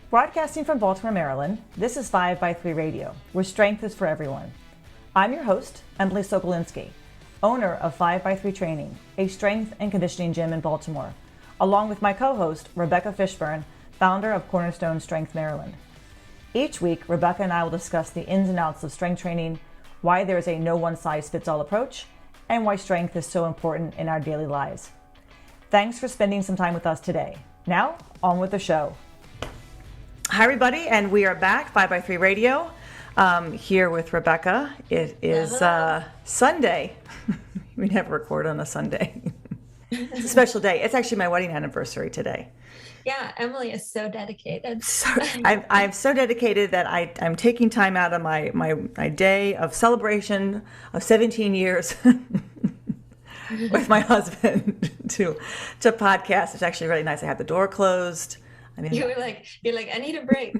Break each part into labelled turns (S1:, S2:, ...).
S1: Broadcasting from Baltimore, Maryland, this is 5x3 Radio, where strength is for everyone. I'm your host, Emily Sokolinski, owner of 5x3 Training, a strength and conditioning gym in Baltimore, along with my co-host, Rebecca Fishburne, founder of Cornerstone Strength Maryland. Each week, Rebecca and I will discuss the ins and outs of strength training, why there is a no one-size-fits-all approach, and why strength is so important in our daily lives. Thanks for spending some time with us today. Now, on with the show. Hi, everybody, and we are back, 5x3 Radio, here with Rebecca. It is Sunday. We never record on a Sunday. It's a special day. It's actually my wedding anniversary today.
S2: Yeah, Emily is so dedicated.
S1: I'm so dedicated that I'm taking time out of my day of celebration of 17 years with my husband to podcast. It's actually really nice. I have the door closed.
S2: You're like, I need a break.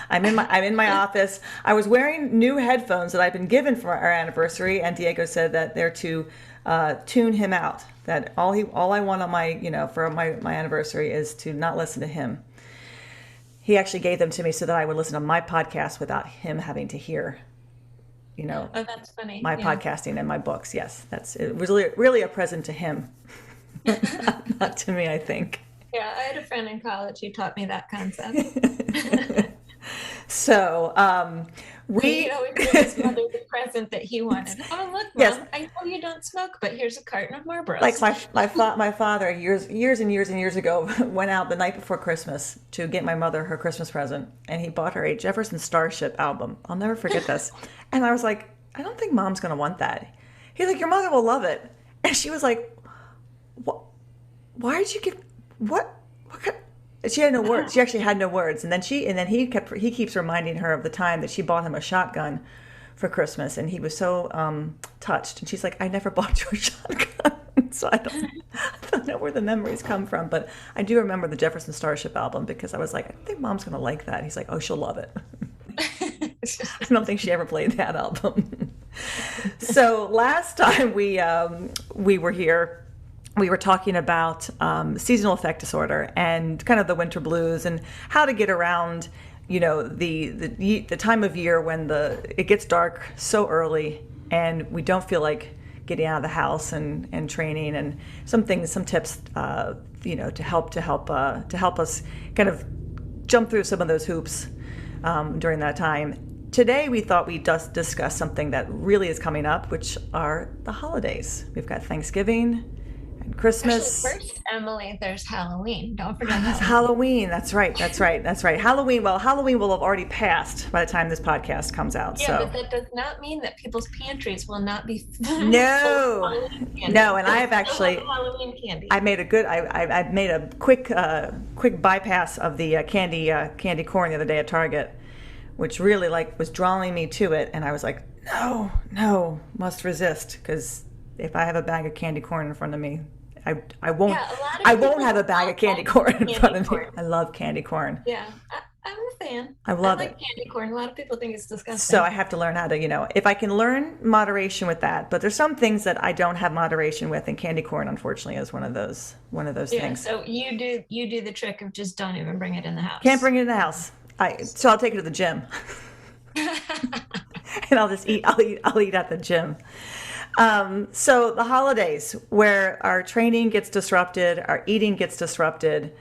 S1: I'm in my office. I was wearing new headphones that I've been given for our anniversary, and Diego said that they're to tune him out. That all I want on for my anniversary is to not listen to him. He actually gave them to me so that I would listen to my podcast without him having to hear,
S2: Oh, that's funny.
S1: My podcasting and my books. Yes, it was really a present to him, not to me, I think.
S2: Yeah, I had a friend in college who taught me that concept.
S1: So
S2: we always give his mother the present that he wanted. Oh, look, Mom, yes. I know you don't smoke, but here's a carton of Marlboros.
S1: Like my father years and years ago went out the night before Christmas to get my mother her Christmas present, and he bought her a Jefferson Starship album. I'll never forget this. And I was like, I don't think Mom's gonna want that. He's like, your mother will love it. And she was like, what? Why did you give? What kind? She had no words. She actually had no words. And then he keeps reminding her of the time that she bought him a shotgun for Christmas, and he was so touched. And she's like, I never bought you a shotgun. So I don't know where the memories come from, but I do remember the Jefferson Starship album because I was like, I think Mom's gonna like that. He's like, oh, she'll love it. I don't think she ever played that album. So last time we were here, we were talking about seasonal affect disorder and kind of the winter blues and how to get around, the time of year when it gets dark so early and we don't feel like getting out of the house and training, and some tips, to help us kind of jump through some of those hoops during that time. Today, we thought we'd just discuss something that really is coming up, which are the holidays. We've got Thanksgiving and Christmas.
S2: Actually, first, Emily, there's Halloween. Don't forget
S1: Halloween. That's right. Halloween. Well, Halloween will have already passed by the time this podcast comes out.
S2: Yeah,
S1: so.
S2: But that does not mean that people's pantries will not be
S1: no. And I have actually
S2: Halloween candy.
S1: I made a quick bypass of the candy corn the other day at Target, which really was drawing me to it, and I was like, no, must resist, because if I have a bag of candy corn in front of me, I won't have a bag of candy corn in front of me. I love candy corn.
S2: Yeah, I'm a fan.
S1: I love
S2: it. Candy corn. A lot of people think it's disgusting.
S1: So I have to learn how to, if I can learn moderation with that. But there's some things that I don't have moderation with, and candy corn, unfortunately, is one of those things.
S2: So you do the trick of just don't even bring it in the house.
S1: Can't bring it in the house. So I'll take it to the gym, and I'll eat at the gym. So the holidays, where our training gets disrupted, our eating gets disrupted,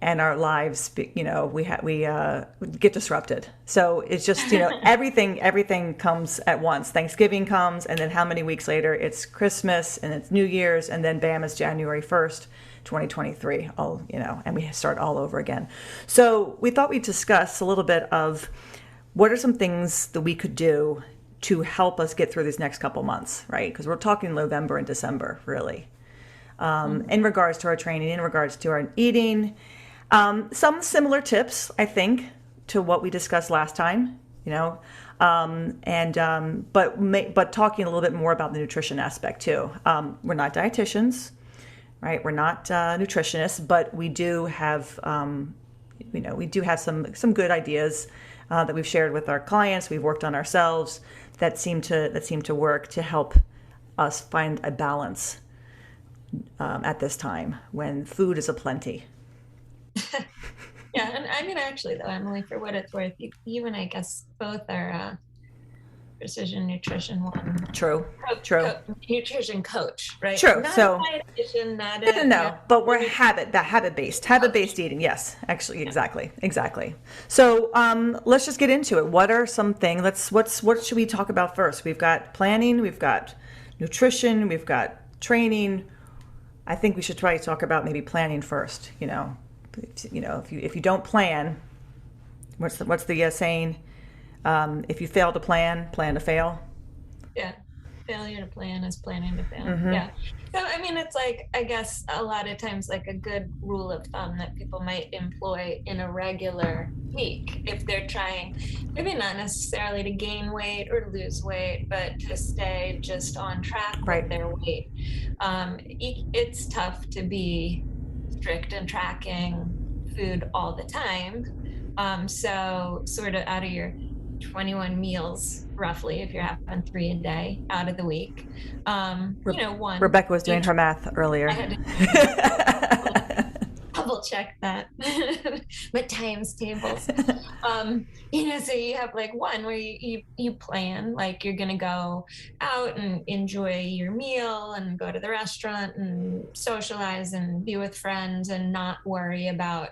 S1: and our lives, we get disrupted. So it's just, everything comes at once. Thanksgiving comes, and then how many weeks later it's Christmas, and it's New Year's, and then bam, it's January 1st, 2023. And we start all over again. So we thought we'd discuss a little bit of what are some things that we could do to help us get through these next couple months, right? Because we're talking November and December, really, in regards to our training, in regards to our eating. Some similar tips, I think, to what we discussed last time, but talking a little bit more about the nutrition aspect too. We're not dietitians, right? We're not nutritionists, but we do have, some good ideas that we've shared with our clients. We've worked on ourselves that seem to work to help us find a balance at this time when food is aplenty.
S2: Yeah, and I mean, actually, though, Emily, for what it's worth, you and I guess both are precision nutrition one,
S1: True. True.
S2: nutrition coach, right?
S1: True.
S2: Not a
S1: So
S2: dietitian, not
S1: no,
S2: a
S1: no, but we're
S2: nutrition
S1: habit
S2: coach.
S1: based eating. Yes, actually, exactly. So let's just get into it. What are some things? What should we talk about first? We've got planning, we've got nutrition, we've got training. I think we should try to talk about maybe planning first. If you don't plan, what's the saying? If you fail to plan to fail.
S2: Yeah. Failure to plan is planning to fail.
S1: Mm-hmm.
S2: Yeah. So, I mean, it's like, I guess a lot of times, like a good rule of thumb that people might employ in a regular week, if they're trying, maybe not necessarily to gain weight or lose weight, but to stay just on track
S1: Right.
S2: with their weight. It's tough to be strict in tracking food all the time. So, sort of out of your 21 meals roughly, if you're having 3 a day out of the week, one
S1: Rebecca was doing her math earlier.
S2: I had to double check that. My times tables. So you have like one where you plan, like you're gonna go out and enjoy your meal and go to the restaurant and socialize and be with friends and not worry about,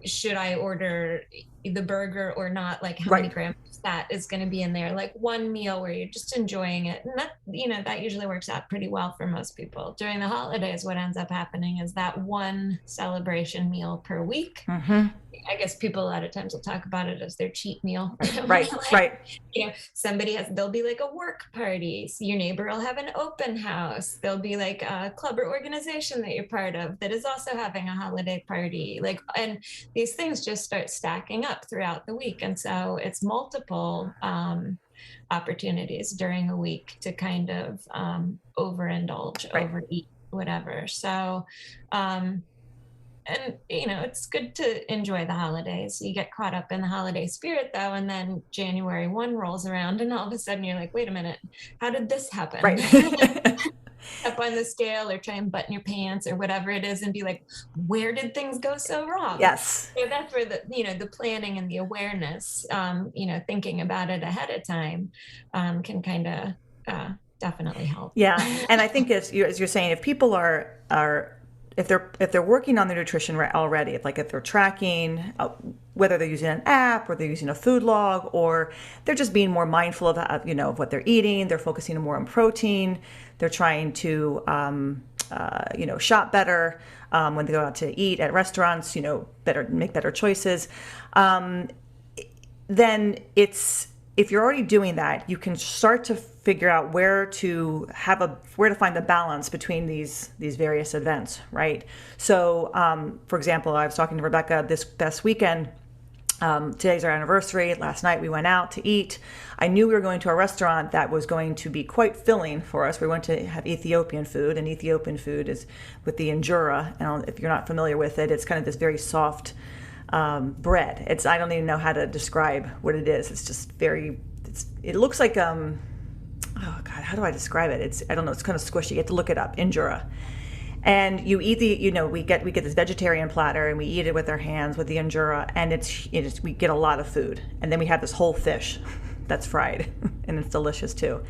S2: should I order the burger or not? Like how many grams of fat is going to be in there? Like one meal where you're just enjoying it. And that usually works out pretty well for most people. During the holidays, what ends up happening is that one celebration meal per week.
S1: Mm-hmm.
S2: I guess people a lot of times will talk about it as their cheat meal.
S1: Right.
S2: There'll be like a work party. So your neighbor will have an open house. There'll be like a club or organization that you're part of that is also having a holiday party. And these things just start stacking up throughout the week. And so it's multiple opportunities during a week to kind of overindulge, overeat, whatever. So, and it's good to enjoy the holidays. You get caught up in the holiday spirit though, and then January 1 rolls around and all of a sudden you're like, wait a minute, how did this happen?
S1: Right.
S2: Up on the scale or try and button your pants or whatever it is and be like, where did things go so wrong?
S1: Yes.
S2: So that's where the planning and the awareness, thinking about it ahead of time can kind of definitely help.
S1: Yeah. And I think as you're saying, if people are if they're working on their nutrition already, if they're tracking, whether they're using an app or they're using a food log, or they're just being more mindful of of what they're eating, they're focusing more on protein, they're trying to shop better when they go out to eat at restaurants, make better choices. Then if you're already doing that, you can start to figure out where to find the balance between these various events, right? So, for example, I was talking to Rebecca this past weekend. Today's our anniversary. Last night we went out to eat. I knew we were going to a restaurant that was going to be quite filling for us. We went to have Ethiopian food, and Ethiopian food is with the injera. And if you're not familiar with it, it's kind of this very soft bread. I don't even know how to describe what it is. It's just it looks like oh God, how do I describe it? I don't know. It's kind of squishy. You have to look it up. Injera. And you eat we get this vegetarian platter and we eat it with our hands with the injera, and we get a lot of food. And then we have this whole fish that's fried and it's delicious too.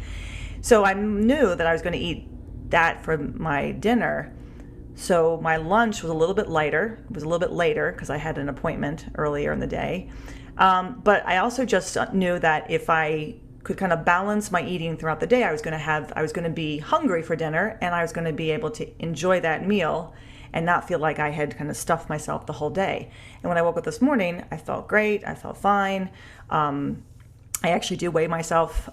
S1: So I knew that I was going to eat that for my dinner. So my lunch was a little bit lighter. It was a little bit later because I had an appointment earlier in the day. But I also just knew that if I could kind of balance my eating throughout the day, I was going to be hungry for dinner, and I was going to be able to enjoy that meal and not feel like I had kind of stuffed myself the whole day. And when I woke up this morning, I felt great. I felt fine. I actually do weigh myself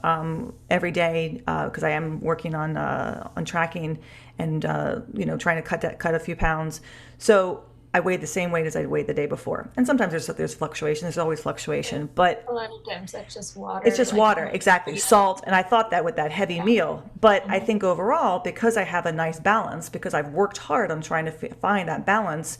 S1: every day because I am working on tracking and trying to cut a few pounds. So I weighed the same weight as I weighed the day before. And sometimes there's fluctuation. There's always fluctuation, but
S2: a lot of times that's just water.
S1: It's just water, exactly. Salt. And I thought that with that heavy meal, but I think overall, because I have a nice balance, because I've worked hard on trying to find that balance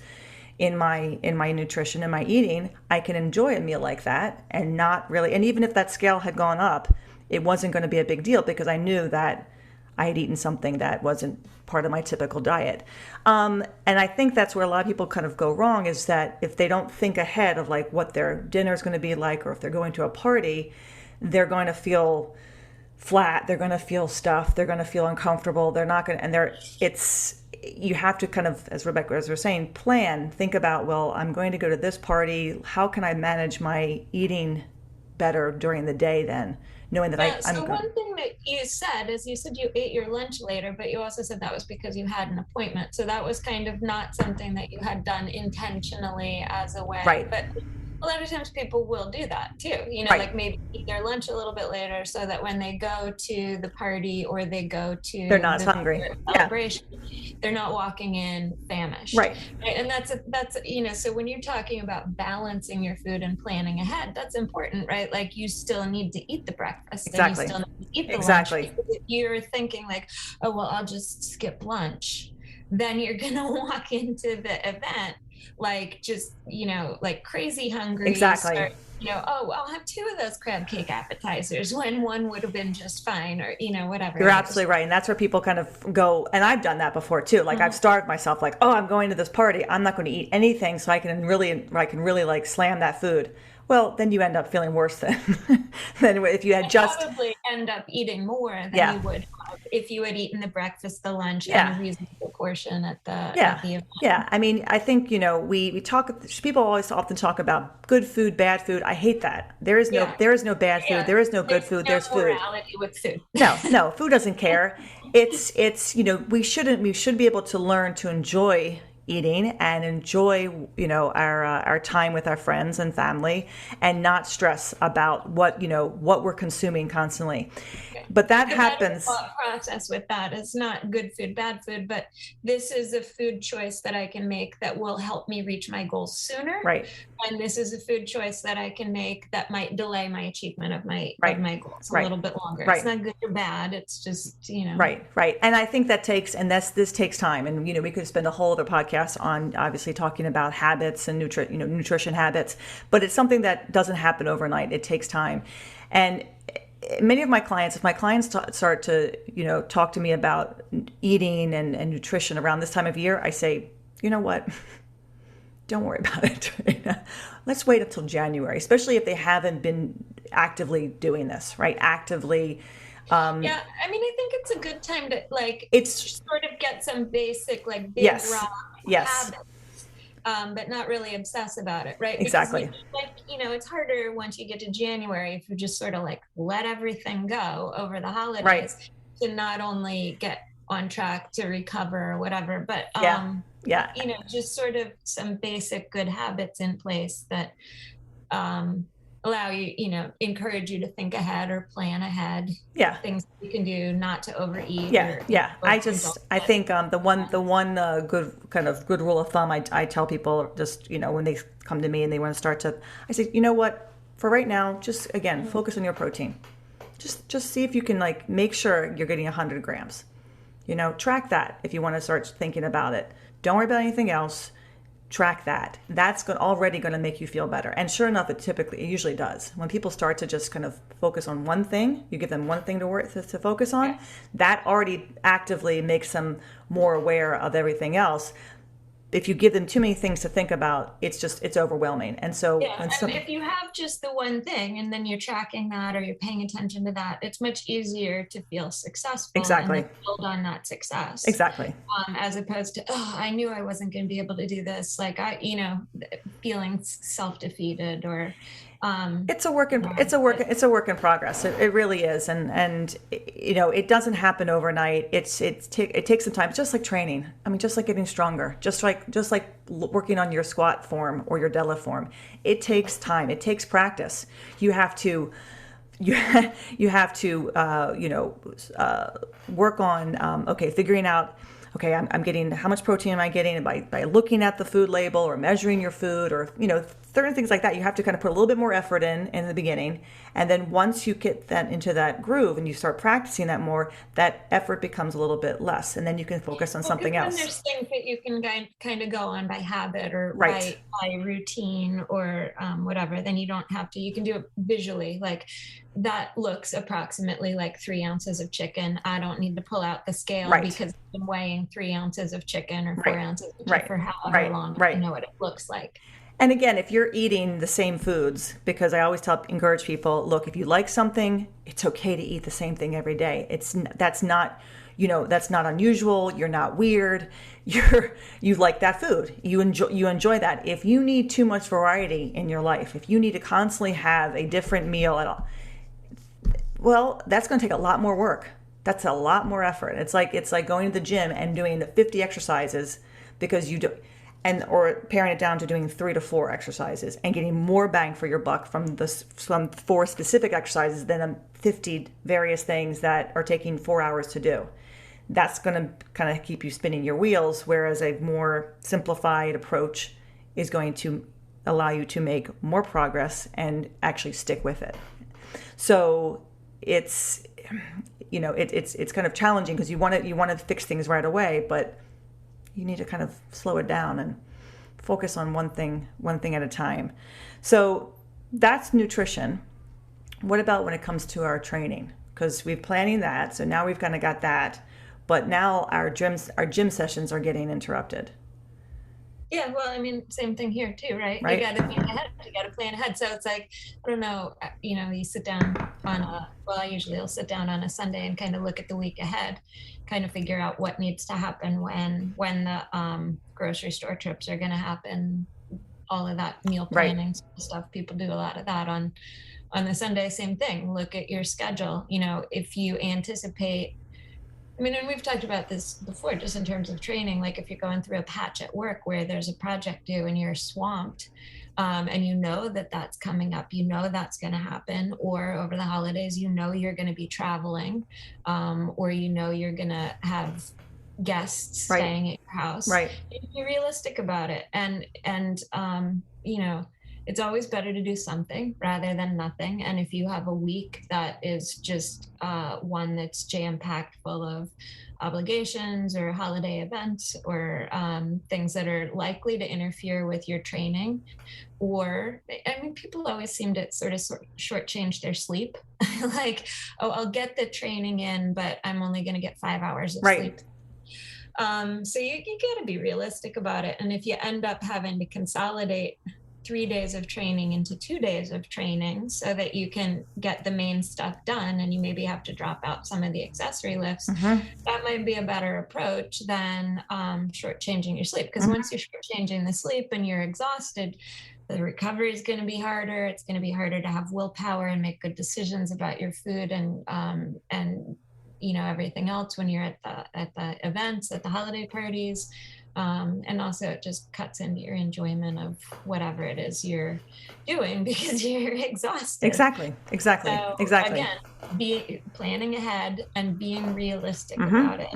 S1: in my nutrition and my eating, I can enjoy a meal like that and not really. And even if that scale had gone up, it wasn't going to be a big deal because I knew that I had eaten something that wasn't part of my typical diet. And I think that's where a lot of people kind of go wrong, is that if they don't think ahead of like what their dinner is going to be like, or if they're going to a party, they're going to feel flat, they're going to feel stuffed, they're going to feel uncomfortable, they're not going to, and you have to kind of, as Rebecca, as we're saying, plan, think about, well, I'm going to go to this party, how can I manage my eating better during the day then, knowing that I'm
S2: one thing that you said is you said you ate your lunch later, but you also said that was because you had an appointment. So that was kind of not something that you had done intentionally as a way.
S1: Right.
S2: But a lot of times people will do that too,
S1: Right.
S2: like maybe eat their lunch a little bit later so that when they go to the party or they go to
S1: they're not as hungry.
S2: celebration, they're not walking in famished.
S1: Right.
S2: And that's, so when you're talking about balancing your food and planning ahead, that's important, right? Like you still need to eat the breakfast.
S1: Exactly.
S2: And you still need to eat the
S1: Exactly.
S2: lunch. If you're thinking like, oh, well, I'll just skip lunch, then you're going to walk into the event like just like crazy hungry.
S1: Exactly.
S2: Start, oh, I'll have 2 of those crab cake appetizers when one would have been just fine, or whatever.
S1: You're absolutely right. And that's where people kind of go, and I've done that before too. Like I've starved myself, like, oh, I'm going to this party, I'm not going to eat anything so I can really like slam that food. Well, then you end up feeling worse than if you had
S2: probably end up eating more than you would have if you had eaten the breakfast, the lunch, and a reasonable portion at the event.
S1: Yeah. I mean, I think, we talk, people always often talk about good food, bad food. I hate that. There is no bad food. There is no good food. There's food.
S2: Morality with food.
S1: No, food doesn't care. It's, we should be able to learn to enjoy eating and enjoy, our time with our friends and family, and not stress about what we're consuming constantly. But that happens.
S2: The thought process with that is not good food, bad food, but this is a food choice that I can make that will help me reach my goals sooner.
S1: Right.
S2: And this is a food choice that I can make that might delay my achievement of my goals a little bit longer. It's not good or bad. It's just,
S1: Right. And I think that this takes time. And, we could spend a whole other podcast on obviously talking about habits and nutrition habits, but it's something that doesn't happen overnight. It takes time. And many of my clients, if my clients start to, talk to me about eating and nutrition around this time of year, I say, you know what? Don't worry about it. Let's wait until January, especially if they haven't been actively doing this, right? Actively.
S2: I mean, I think it's a good time to sort of get some basic big rock habits. But not really obsess about it, right?
S1: Exactly.
S2: It's harder once you get to January if you just sort of let everything go over the holidays,
S1: right,
S2: to not only get on track to recover or whatever, but just sort of some basic good habits in place that allow you, encourage you to think ahead or plan ahead.
S1: Yeah.
S2: Things you can do not to overeat.
S1: Yeah. I think the one good rule of thumb I tell people, just, when they come to me and they want to start to, I say, you know what, for right now, just again, focus on your protein. Just see if you can make sure you're getting 100 grams, track that if you want to start thinking about it. Don't worry about anything else. Track that. That's already going to make you feel better. And sure enough, it usually does. When people start to just kind of focus on one thing, you give them one thing to focus on, that already actively makes them more aware of everything else. If you give them too many things to think about, it's overwhelming. And so,
S2: if you have just the one thing and then you're tracking that or you're paying attention to that, it's much easier to feel successful.
S1: Exactly.
S2: And build on that success.
S1: Exactly.
S2: As opposed to, I knew I wasn't going to be able to do this. Feeling self-defeated or.
S1: It's a work in progress. It really is, and it doesn't happen overnight. It takes some time, just like training. I mean, just like getting stronger, just like working on your squat form or your deadlift form. It takes time. It takes practice. You have to work on figuring out. Okay, I'm getting, how much protein am I getting by looking at the food label or measuring your food, or certain things like that, you have to kind of put a little bit more effort in the beginning. And then once you get that into that groove and you start practicing that more, that effort becomes a little bit less. And then you can focus on something
S2: When
S1: else.
S2: there's things that you can kind of go on by habit or
S1: Right.
S2: by routine or whatever, then you don't have to. You can do it visually. Like that looks approximately like 3 ounces of chicken. I don't need to pull out the scale
S1: Right.
S2: because I've been weighing 3 ounces of chicken or four
S1: Right.
S2: ounces of chicken
S1: Right.
S2: for however
S1: Right.
S2: long. I
S1: Right.
S2: know what it looks like.
S1: And again, if you're eating the same foods, because I always encourage people, look, if you like something, it's okay to eat the same thing every day. That's not, that's not unusual. You're not weird. You like that food. You enjoy that. If you need too much variety in your life, if you need to constantly have a different meal at all, well, that's going to take a lot more work. That's a lot more effort. It's like going to the gym and doing the 50 exercises because you do, or paring it down to doing 3 to 4 exercises and getting more bang for your buck from 4 specific exercises than 50 various things that are taking 4 hours to do. That's going to kind of keep you spinning your wheels, whereas a more simplified approach is going to allow you to make more progress and actually stick with it. So it's it's kind of challenging because you want to fix things right away, but you need to kind of slow it down and focus on one thing at a time. So that's nutrition. What about when it comes to our training? Because we're planning that, so now we've kind of got that, but now our gym sessions are getting interrupted.
S2: Yeah, well, I mean, same thing here too, right?
S1: Right.
S2: You got to plan ahead. You got to plan ahead. So it's like, I don't know, you sit down I usually will sit down on a Sunday and kind of look at the week ahead, kind of figure out what needs to happen when the grocery store trips are going to happen, all of that meal
S1: Right.
S2: planning stuff. People do a lot of that on the Sunday. Same thing. Look at your schedule. If you anticipate, I mean, and we've talked about this before, just in terms of training, like if you're going through a patch at work where there's a project due and you're swamped, and you know that that's coming up, that's going to happen, or over the holidays, you're going to be traveling, or you're going to have guests
S1: Right.
S2: staying at your house.
S1: Right.
S2: Be realistic about it, and it's always better to do something rather than nothing. And if you have a week that is just one that's jam-packed full of obligations or holiday events or things that are likely to interfere with your training, or I mean, people always seem to sort of shortchange their sleep. Like, oh, I'll get the training in, but I'm only going to get 5 hours of sleep. So you got to be realistic about it. And if you end up having to consolidate 3 days of training into 2 days of training so that you can get the main stuff done, and you maybe have to drop out some of the accessory lifts, that might be a better approach than shortchanging your sleep. Because once you're shortchanging the sleep and you're exhausted, the recovery is going to be harder. It's going to be harder to have willpower and make good decisions about your food and everything else when you're at the events, at the holiday parties. And also it just cuts into your enjoyment of whatever it is you're doing because you're exhausted.
S1: Exactly.
S2: So again, be planning ahead and being realistic about it.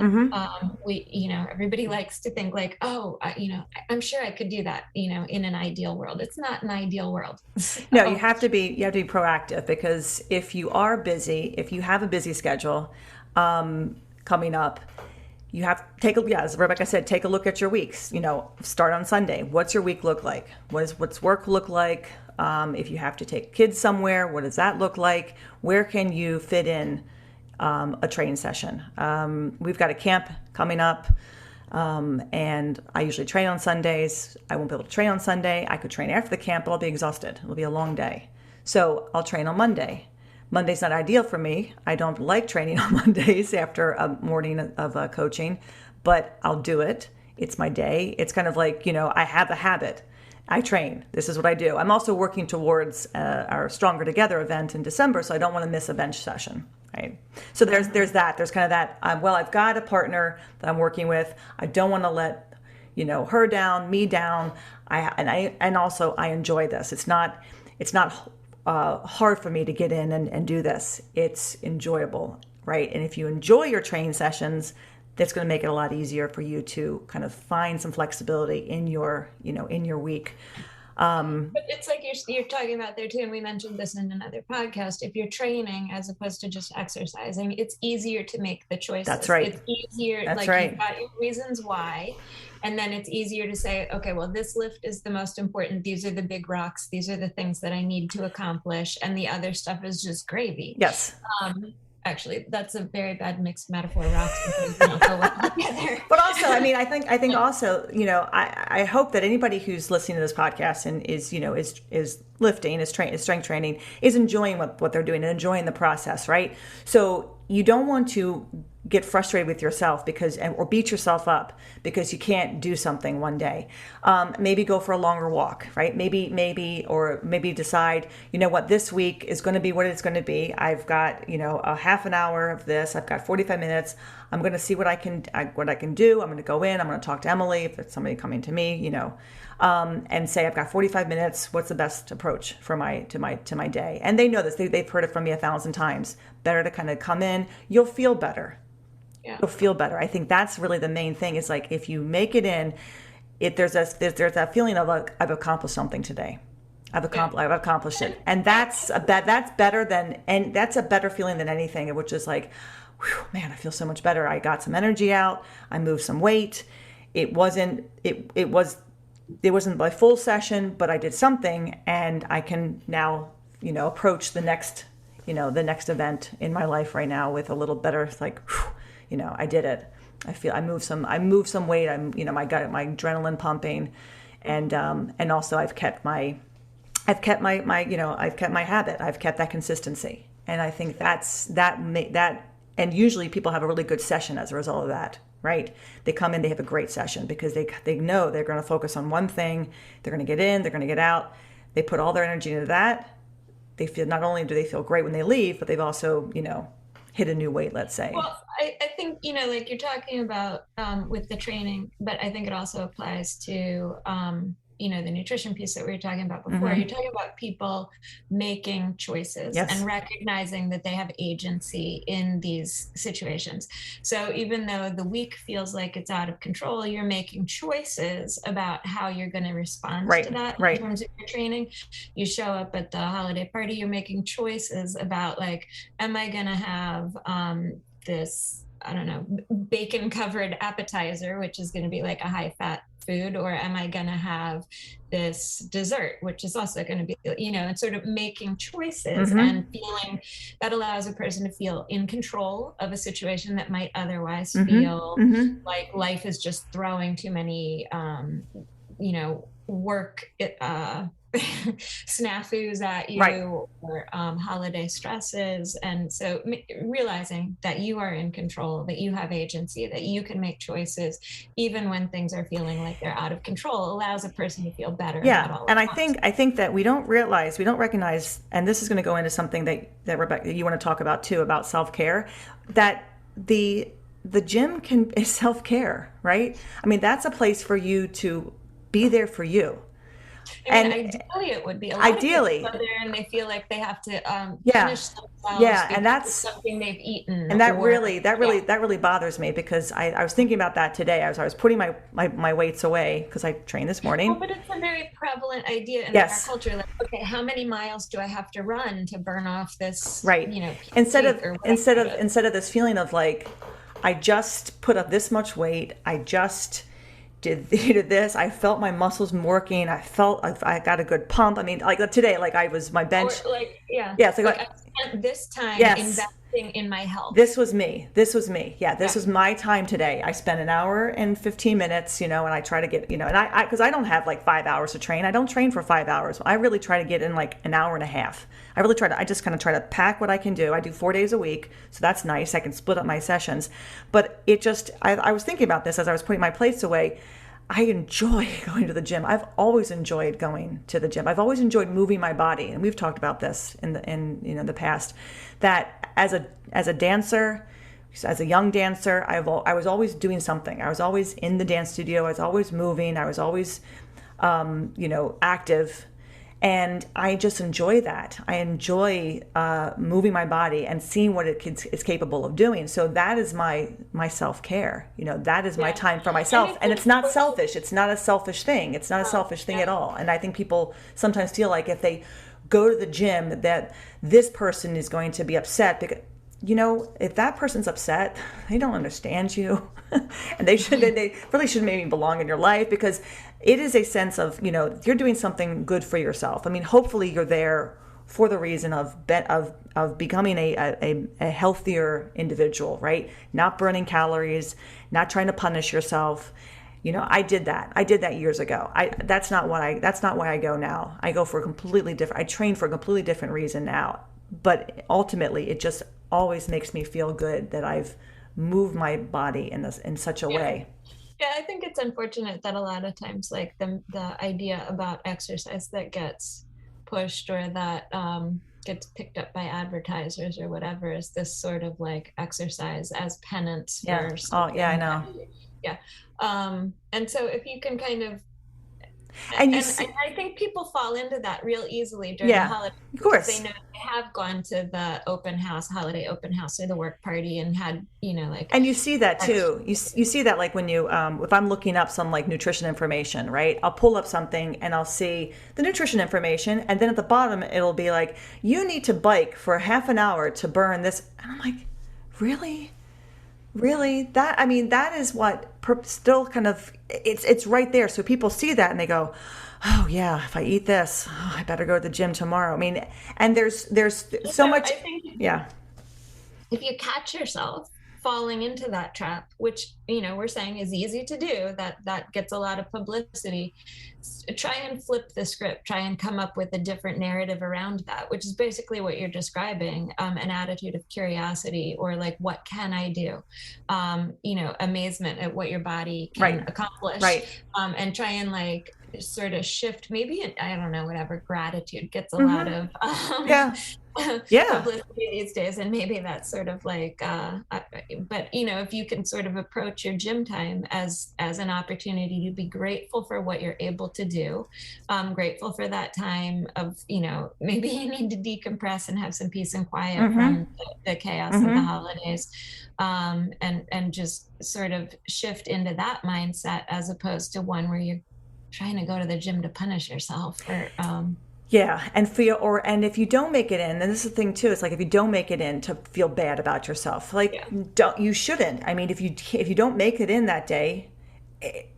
S2: Everybody likes to think like, I'm sure I could do that, in an ideal world. It's not an ideal world.
S1: No, you have to be proactive, because if you are busy, if you have a busy schedule coming up, you have to as Rebecca said, take a look at your weeks. Start on Sunday. What's your week look like? What's work look like? If you have to take kids somewhere, what does that look like? Where can you fit in a training session? We've got a camp coming up, and I usually train on Sundays. I won't be able to train on Sunday. I could train after the camp, but I'll be exhausted. It'll be a long day. So I'll train on Monday. Monday's not ideal for me. I don't like training on Mondays after a morning of coaching, but I'll do it. It's my day. It's kind of like, I have a habit. I train. This is what I do. I'm also working towards our Stronger Together event in December, so I don't want to miss a bench session. Right. So there's that. There's kind of that. I've got a partner that I'm working with. I don't want to let her down, me down. I also enjoy this. It's not hard for me to get in and do this. It's enjoyable, right? And if you enjoy your training sessions, that's going to make it a lot easier for you to kind of find some flexibility in your week.
S2: But it's like you're talking about there too, and we mentioned this in another podcast. If you're training as opposed to just exercising, it's easier to make the
S1: That's
S2: choices.
S1: right.
S2: It's easier,
S1: That's
S2: like you've
S1: right.
S2: got your reasons why, and then it's easier to say, okay, well, this lift is the most important. These are the big rocks. These are the things that I need to accomplish, and the other stuff is just gravy.
S1: Yes.
S2: Um, Actually, that's a very bad mixed metaphor. Rocks and gravy don't go well together.
S1: But also, I mean, I think also, I hope that anybody who's listening to this podcast and is lifting, is strength training, is enjoying what they're doing and enjoying the process, right? So you don't want to get frustrated with yourself or beat yourself up because you can't do something one day. Maybe go for a longer walk, right? Maybe decide, this week is going to be what it's going to be. I've got, a half an hour of this. I've got 45 minutes. I'm going to see what I can do. I'm going to go in. I'm going to talk to Emily if there's somebody coming to me, and say I've got 45 minutes. What's the best approach for my day? And they know this. They've heard it from me 1,000 times. Better to kind of come in. You'll feel better.
S2: Yeah.
S1: You'll feel better. I think that's really the main thing. Is like if you make it in, there's that feeling of like I've accomplished something today. I've accomplished it, and that's a better feeling than anything. Which is like, whew, man, I feel so much better. I got some energy out. I moved some weight. It wasn't my full session, but I did something, and I can now approach the next event in my life right now with a little better, like, whew, I did it. I moved some weight. I got my adrenaline pumping, and also I've kept my habit. I've kept that consistency, and I think that. And usually people have a really good session as a result of that, right? They come in, they have a great session because they know they're going to focus on one thing. They're going to get in, they're going to get out. They put all their energy into that. They feel, not only do they feel great when they leave, but they've also, hit a new weight, let's say.
S2: Well, I think, like you're talking about with the training, but I think it also applies to, the nutrition piece that we were talking about before.
S1: Mm-hmm.
S2: You're talking about people making choices
S1: Yes.
S2: and recognizing that they have agency in these situations. So even though the week feels like it's out of control, you're making choices about how you're going to respond to that in terms of your training. You show up at the holiday party, you're making choices about like, am I going to have this, I don't know, bacon covered appetizer, which is going to be like a high fat food, or am I going to have this dessert, which is also going to be, and sort of making choices. Mm-hmm. And feeling that allows a person to feel in control of a situation that might otherwise mm-hmm. feel mm-hmm. like life is just throwing too many, work snafus at you, right. or holiday stresses. And so realizing that you are in control, that you have agency, that you can make choices even when things are feeling like they're out of control, allows a person to feel better.
S1: Yeah. And I think that we don't recognize, and this is going to go into something that Rebecca, you want to talk about too, about self-care, that the gym is self-care, right? I mean, that's a place for you to be there for you.
S2: And ideally, it would be.
S1: Ideally,
S2: go there and they feel like they have to
S1: punish
S2: themselves.
S1: And that's
S2: something they've eaten.
S1: And that really bothers me, because I was thinking about that today. I was putting my weights away because I trained this morning.
S2: Well, but it's a very prevalent idea in our culture. Like, okay, how many miles do I have to run to burn off this? Right.
S1: Instead of this feeling of like, I just put up this much weight. I just did this. I felt my muscles working. I felt I got a good pump. I mean, like today, like I was my bench.
S2: It's like I spent this time investing in my health.
S1: This was me. Yeah, this was my time today. I spent an hour and 15 minutes, and I try to get, and I because I don't have like 5 hours to train. I don't train for 5 hours. I really try to get in like an hour and a half. I just kind of try to pack what I can do. I do 4 days a week, so that's nice. I can split up my sessions. But it just, I was thinking about this as I was putting my plates away. I enjoy going to the gym. I've always enjoyed going to the gym. I've always enjoyed moving my body, and we've talked about this in the past. That as a dancer, as a young dancer, I was always doing something. I was always in the dance studio. I was always moving. I was always, active. And I just enjoy that. I enjoy moving my body and seeing what is capable of doing. So that is my self care. That is my
S2: Yeah.
S1: time for
S2: And
S1: myself.
S2: I
S1: And
S2: think
S1: it's not
S2: what's,
S1: selfish. It's not a selfish thing. It's not a
S2: oh,
S1: selfish thing
S2: yeah.
S1: at all. And I think people sometimes feel like if they go to the gym, that this person is going to be upset because, if that person's upset, they don't understand you, and they really shouldn't maybe belong in your life, because it is a sense of, you're doing something good for yourself. I mean, hopefully you're there for the reason of becoming a healthier individual, right? Not burning calories, not trying to punish yourself. I did that. I did that years ago. That's not why I go now. I go for a completely different. I train for a completely different reason now. But ultimately, it just always makes me feel good that I've moved my body in such a
S2: Yeah.
S1: way.
S2: Yeah, I think it's unfortunate that a lot of times, like the idea about exercise that gets pushed or that gets picked up by advertisers or whatever is this sort of like exercise as penance
S1: Yeah.
S2: for
S1: Oh, yeah, I
S2: something that
S1: know.
S2: yeah. And so if you can kind of
S1: And you
S2: and
S1: see,
S2: I think people fall into that real easily during the
S1: yeah,
S2: holidays
S1: of
S2: because they
S1: course.
S2: know they have gone to the open house, holiday open house, or the work party and had, like
S1: And you see that
S2: extra.
S1: too. You see that, like, when if I'm looking up some like nutrition information, right? I'll pull up something and I'll see the nutrition information, and then at the bottom it'll be like, you need to bike for half an hour to burn this, and I'm like, really? Really? That, I mean, that is what still kind of, it's right there. So people see that and they go, oh yeah, if I eat this, I better go to the gym tomorrow. I mean, and there's so
S2: So
S1: much.
S2: I think
S1: Yeah.
S2: if you catch yourself falling into that trap, which we're saying is easy to do, that gets a lot of publicity, try and flip the script, try and come up with a different narrative around that, which is basically what you're describing, an attitude of curiosity, or like, what can I do, amazement at what your body can
S1: Right.
S2: accomplish,
S1: Right.
S2: and try and like sort of shift, maybe I don't know, whatever, gratitude gets a lot
S1: Mm-hmm.
S2: of
S1: Yeah. Yeah.
S2: publicity these days, and maybe that's sort of like but if you can sort of approach your gym time as an opportunity to be grateful for what you're able to do, grateful for that time of, maybe you need to decompress and have some peace and quiet
S1: Mm-hmm.
S2: from the chaos of the
S1: Mm-hmm.
S2: holidays, and just sort of shift into that mindset as opposed to one where you're trying to go to the gym to punish yourself or
S1: Yeah, and feel, and if you don't make it in, and this is the thing too, it's like if you don't make it in, to feel bad about yourself. Like,
S2: yeah.
S1: don't, you shouldn't. I mean, if you don't make it in that day,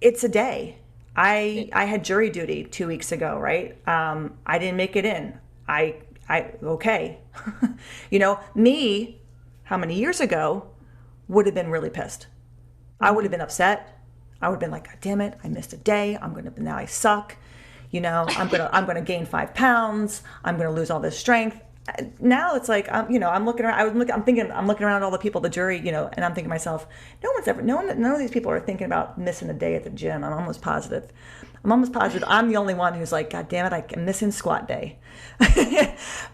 S1: it's a day. I had jury duty 2 weeks ago, right? I didn't make it in. I okay. Me, how many years ago, would have been really pissed. I would have
S2: Mhm.
S1: been upset. I would have been like, God damn it, I missed a day. Now I suck. I'm gonna gain 5 pounds. I'm gonna lose all this strength. Now it's like, I'm looking around. I'm looking around at all the people, the jury, and I'm thinking to myself, none of these people are thinking about missing a day at the gym. I'm almost positive. I'm the only one who's like, God damn it, I'm missing squat day.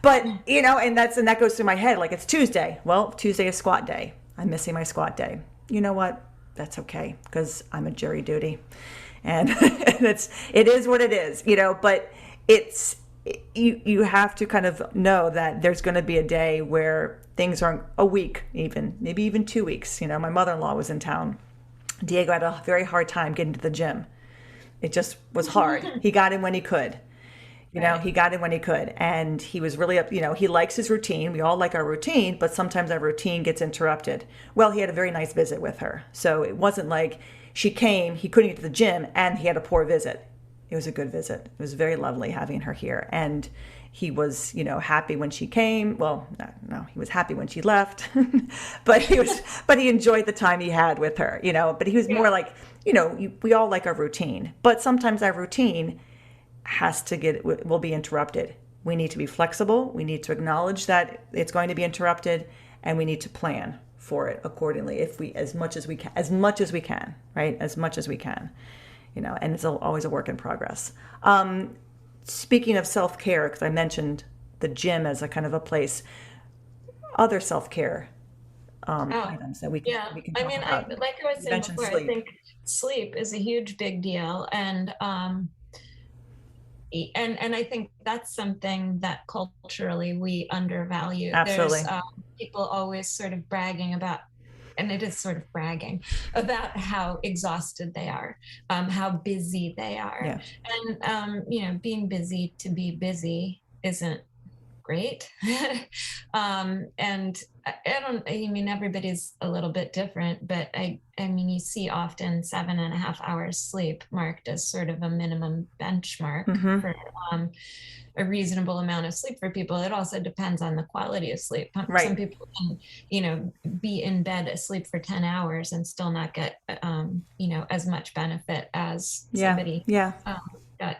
S1: But and that goes through my head, like, it's Tuesday. Well, Tuesday is squat day. I'm missing my squat day. You know what? That's okay, because I'm a jury duty, and it is what it is. But it's you have to kind of know that there's going to be a day where things aren't, a week, even maybe even 2 weeks. My mother-in-law was in town. Diego had a very hard time getting to the gym. It just was hard. He got in when he could.
S2: Right.
S1: He got in when he could, and he was really up. He likes his routine. We all like our routine, but sometimes our routine gets interrupted. Well, he had a very nice visit with her, so it wasn't like she came, he couldn't get to the gym, and he had a poor visit. It was a good visit. It was very lovely having her here, and he was, happy when she came. Well, no, he was happy when she left, but he enjoyed the time he had with her. But he was more
S2: Yeah.
S1: like, we all like our routine, but sometimes our routine will be interrupted. We need to be flexible. We need to acknowledge that it's going to be interrupted, and we need to plan for it accordingly. If we, as much as we can, right? As much as we can, and it's always a work in progress. Speaking of self-care, because I mentioned the gym as a kind of a place, other self-care
S2: Oh,
S1: items that we can
S2: yeah.
S1: we can
S2: I
S1: talk
S2: mean,
S1: about.
S2: like I was
S1: You
S2: saying
S1: mentioned
S2: before, I
S1: sleep.
S2: think sleep is a huge big deal, and And I think that's something that culturally we undervalue. There's
S1: Absolutely.
S2: people always sort of bragging about, and it is sort of bragging about how exhausted they are, how busy they are,
S1: Yeah.
S2: and being busy to be busy isn't great. And I don't, I mean, everybody's a little bit different, but I mean, you see often 7.5 hours sleep marked as sort of a minimum benchmark
S1: Mm-hmm.
S2: for um, a reasonable amount of sleep for people. It also depends on the quality of sleep. Some
S1: Right.
S2: people can, be in bed asleep for 10 hours and still not get, as much benefit as
S1: Yeah.
S2: somebody
S1: Yeah.
S2: got,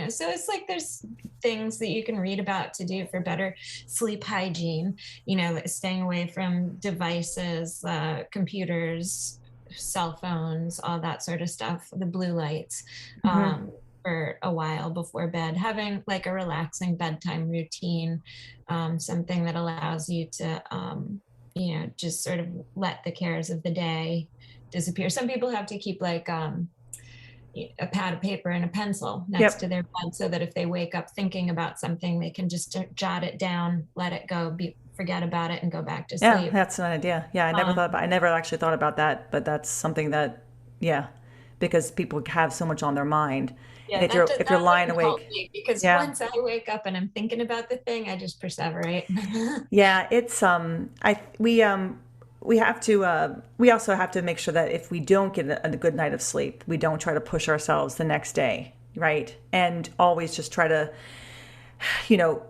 S2: so it's like there's things that you can read about to do for better sleep hygiene, staying away from devices, computers, cell phones, all that sort of stuff, the blue lights.
S1: Mm-hmm.
S2: For a while before bed, having like a relaxing bedtime routine, something that allows you to, just sort of let the cares of the day disappear. Some people have to keep like a pad of paper and a pencil next to
S1: Yep.
S2: their bed so that if they wake up thinking about something, they can just jot it down, let it go, forget about it, and go back to
S1: Yeah,
S2: sleep.
S1: that's an idea. Yeah,
S2: Um,
S1: I never actually thought about that, but that's something that, yeah, because people have so much on their mind. And
S2: yeah,
S1: if you're
S2: that
S1: lying
S2: wouldn't help
S1: awake,
S2: me because
S1: yeah.
S2: once I wake up and I'm thinking about the thing, I just perseverate.
S1: Yeah, it's we have to we also have to make sure that if we don't get a good night of sleep, we don't try to push ourselves the next day, right? And always just try to, you know,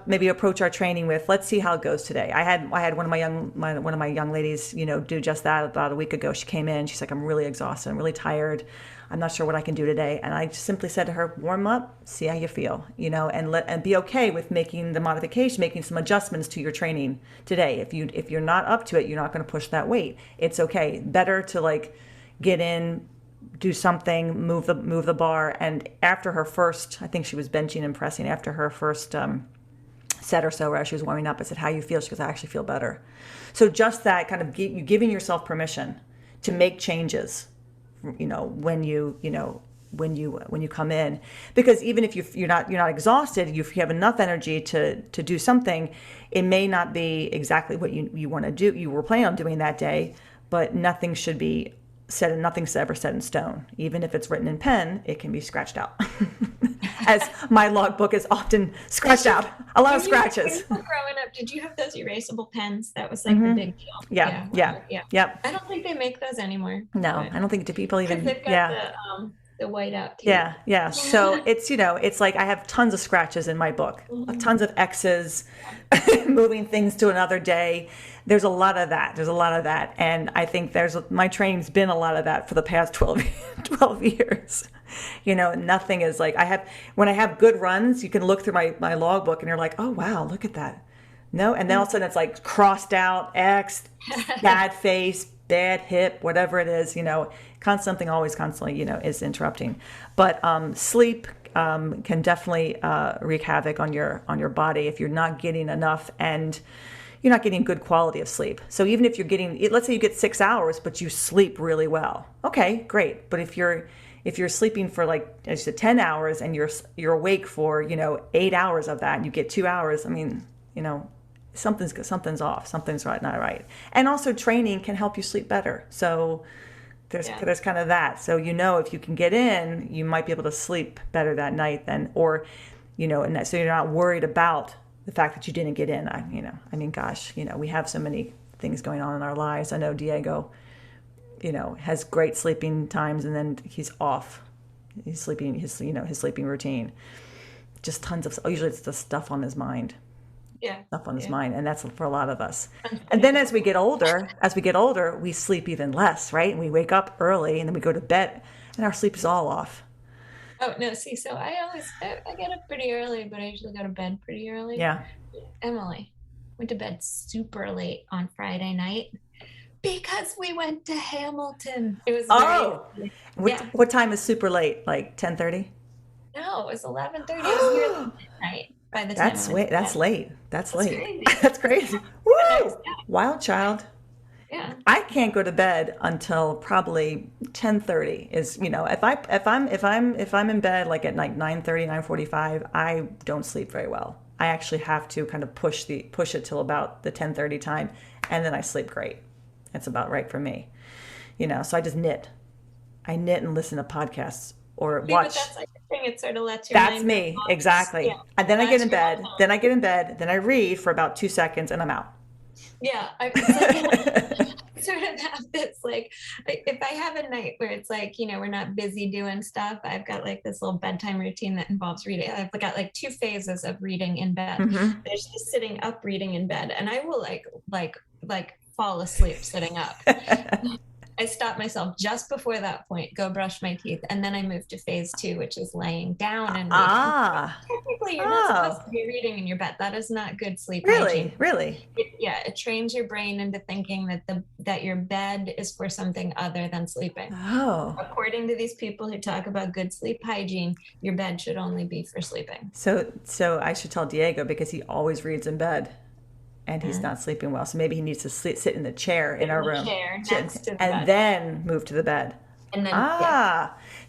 S1: maybe approach our training with, let's see how it goes today. I had one of my young ladies, do just that about a week ago. She came in, she's like, I'm really exhausted, I'm really tired, I'm not sure what I can do today. And I just simply said to her, warm up, see how you feel, and be okay with making the modification, making some adjustments to your training today. If you're not up to it, you're not going to push that weight. It's okay. Better to like get in, do something, move the bar. And after her first, I think she was benching and pressing. After her first set or so, where she was warming up, I said, "How you feel?" She goes, "I actually feel better." So just that kind of giving yourself permission to make changes, when you come in, because even if you're not exhausted, if you have enough energy to do something, it may not be exactly what you want to do. You were planning on doing that day, but nothing should be said, nothing's ever set in stone. Even if it's written in pen, it can be scratched out. As my logbook is often scratched out, a lot of
S2: When
S1: scratches.
S2: you were growing up, did you have those erasable pens? That was like the big deal.
S1: Yeah,
S2: Yeah,
S1: yeah,
S2: yeah.
S1: yep.
S2: I don't think they make those anymore,
S1: No,
S2: but
S1: I don't think do people
S2: because
S1: even.
S2: they've got
S1: Yeah,
S2: the white out tape.
S1: yeah, yeah. So it's it's like I have tons of scratches in my book, tons of X's, moving things to another day. There's a lot of that. There's a lot of that, and I think my training's been a lot of that for the past 12 years. Nothing is like when I have good runs, you can look through my logbook and you're like, oh wow, look at that. No, and then all of a sudden it's like crossed out, X, bad face, bad hip, whatever it is, something always constantly, is interrupting. But sleep can definitely wreak havoc on your body if you're not getting enough and you're not getting good quality of sleep. So even if you're let's say you get 6 hours, but you sleep really well, okay, great. But if you're sleeping for like, as you said, 10 hours and you're awake for 8 hours of that, and you get 2 hours, I mean, something's off, something's not right. And also training can help you sleep better. So there's kind of that. So if you can get in, you might be able to sleep better that night and so you're not worried about the fact that you didn't get in. I mean, gosh, we have so many things going on in our lives. I know Diego, has great sleeping times, and then he's off. He's sleeping his sleeping routine. Just tons of, usually it's the stuff on his mind.
S2: Yeah,
S1: Stuff on his
S2: yeah.
S1: mind, and that's for a lot of us. And then as we get older, we sleep even less, right? And we wake up early, and then we go to bed, and our sleep is all off.
S2: Oh no, see, so I get up pretty early, but I usually go to bed pretty early.
S1: Yeah.
S2: Emily went to bed super late on Friday night because we went to Hamilton. It was very
S1: Oh,
S2: exciting. Yeah.
S1: what time is super late? Like 10:30?
S2: No, it was 11:30. It was nearly midnight by the time I
S1: That's
S2: went
S1: late.
S2: to
S1: That's
S2: bed.
S1: late. That's
S2: That's
S1: late.
S2: crazy.
S1: That's crazy.
S2: The next
S1: Woo!
S2: day.
S1: Wild child.
S2: Yeah.
S1: I can't go to bed until probably 10:30 is, if I'm in bed like at like 9:30, 9:45, I don't sleep very well. I actually have to kind of push it till about the 10:30 time, and then I sleep great. That's about right for me. So I just knit. I knit and listen to podcasts or
S2: See, but
S1: watch.
S2: that's like the thing. It sort of lets your
S1: That's
S2: mind
S1: me,
S2: relax.
S1: exactly.
S2: Yeah.
S1: And then I get
S2: That's
S1: in
S2: your
S1: bed.
S2: mind.
S1: Then I read for about 2 seconds, and I'm out.
S2: Yeah, it's like I sort of have this like if I have a night where it's like, we're not busy doing stuff, I've got like this little bedtime routine that involves reading. I've got like two phases of reading in bed.
S1: Hmm.
S2: There's just sitting up reading in bed, and I will like fall asleep sitting up. I stop myself just before that point, go brush my teeth, and then I move to phase two, which is laying down and reading.
S1: Ah,
S2: Technically, you're not supposed
S1: oh,
S2: to be reading in your bed. That is not good sleep hygiene.
S1: really?
S2: It trains your brain into thinking that your bed is for something other than sleeping.
S1: Oh,
S2: According to these people who talk about good sleep hygiene, your bed should only be for sleeping.
S1: so I should tell Diego because he always reads in bed, and he's
S2: Yeah.
S1: not sleeping well. So maybe he needs to sit in the chair in our
S2: In the
S1: room,
S2: chair next to the
S1: and
S2: bed.
S1: then move to the bed.
S2: And then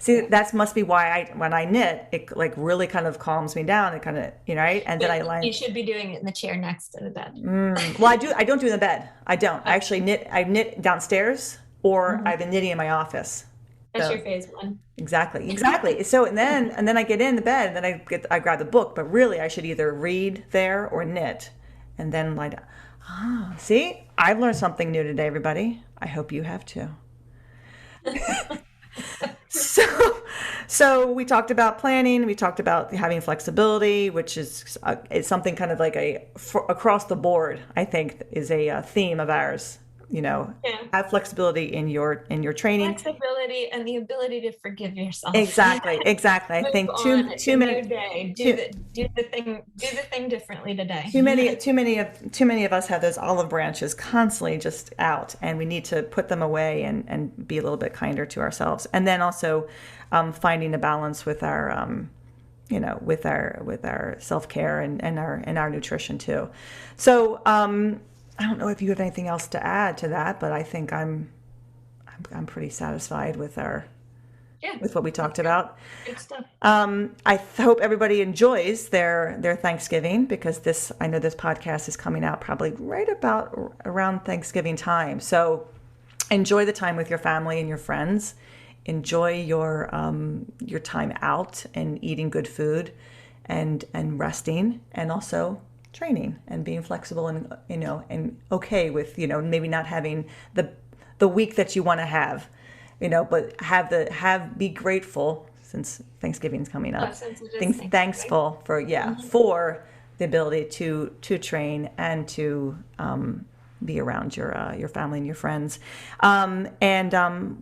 S1: See, that must be why when I knit, it like really kind of calms me down. It kind of, right? And then I lie.
S2: You should be doing it in the chair next to the bed.
S1: Well, I don't do it in the bed. I don't. I actually knit. I knit downstairs, or
S2: Mhm.
S1: I've been knitting in my office.
S2: That's
S1: So
S2: your phase one.
S1: exactly. So and then I get in the bed, and then I grab the book. But really, I should either read there or knit, and then lie down. Ah, see, I've learned something new today, everybody. I hope you have too. So we talked about planning. We talked about having flexibility, which is something kind of like across the board. I think is a theme of ours.
S2: Yeah.
S1: Have flexibility in your training.
S2: Flexibility and the ability to forgive yourself.
S1: Exactly. I
S2: Move
S1: think
S2: on. It's
S1: too
S2: a
S1: many.
S2: new day. Do the thing differently today.
S1: Too many of us have those olive branches constantly just out, and we need to put them away and be a little bit kinder to ourselves. And then also finding a balance with our with our self-care and our nutrition too. So I don't know if you have anything else to add to that, but I think I'm pretty satisfied with what we talked about.
S2: Good stuff.
S1: I hope everybody enjoys their Thanksgiving, because I know this podcast is coming out probably right about around Thanksgiving time. So enjoy the time with your family and your friends. Enjoy your time out and eating good food, and resting, and also training and being flexible and and okay with maybe not having the week that you want to have. But be grateful, since Thanksgiving's coming up. Thankful for for the ability to train and to be around your family and your friends, and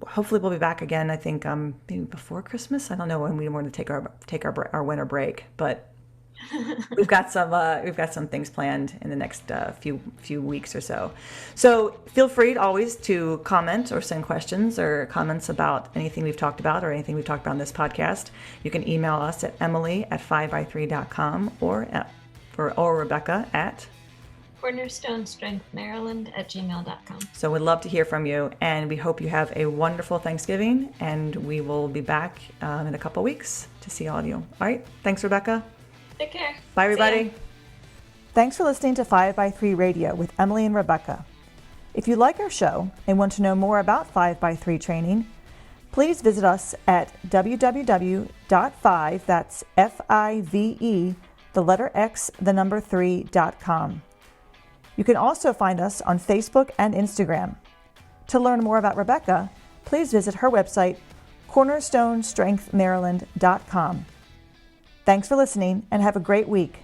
S1: hopefully we'll be back again. I think maybe before Christmas. I don't know when we want to take our winter break, but we've got some things planned in the next few weeks or so. So feel free always to comment or send questions or comments about anything we've talked about or anything we've talked about in this podcast. You can email us at emily@5by3.com or Rebecca at
S2: cornerstonestrengthmaryland@gmail.com.
S1: So we'd love to hear from you, and we hope you have a wonderful Thanksgiving, and we will be back in a couple weeks to see all of you. All right. Thanks, Rebecca.
S2: Take care.
S1: Bye, everybody. Thanks for listening to 5x3 Radio with Emily and Rebecca. If you like our show and want to know more about 5x3 training, please visit us at www.5, that's F-I-V-E, the letter X, the number 3.com. You can also find us on Facebook and Instagram. To learn more about Rebecca, please visit her website, cornerstonestrengthmaryland.com. Thanks for listening, and have a great week.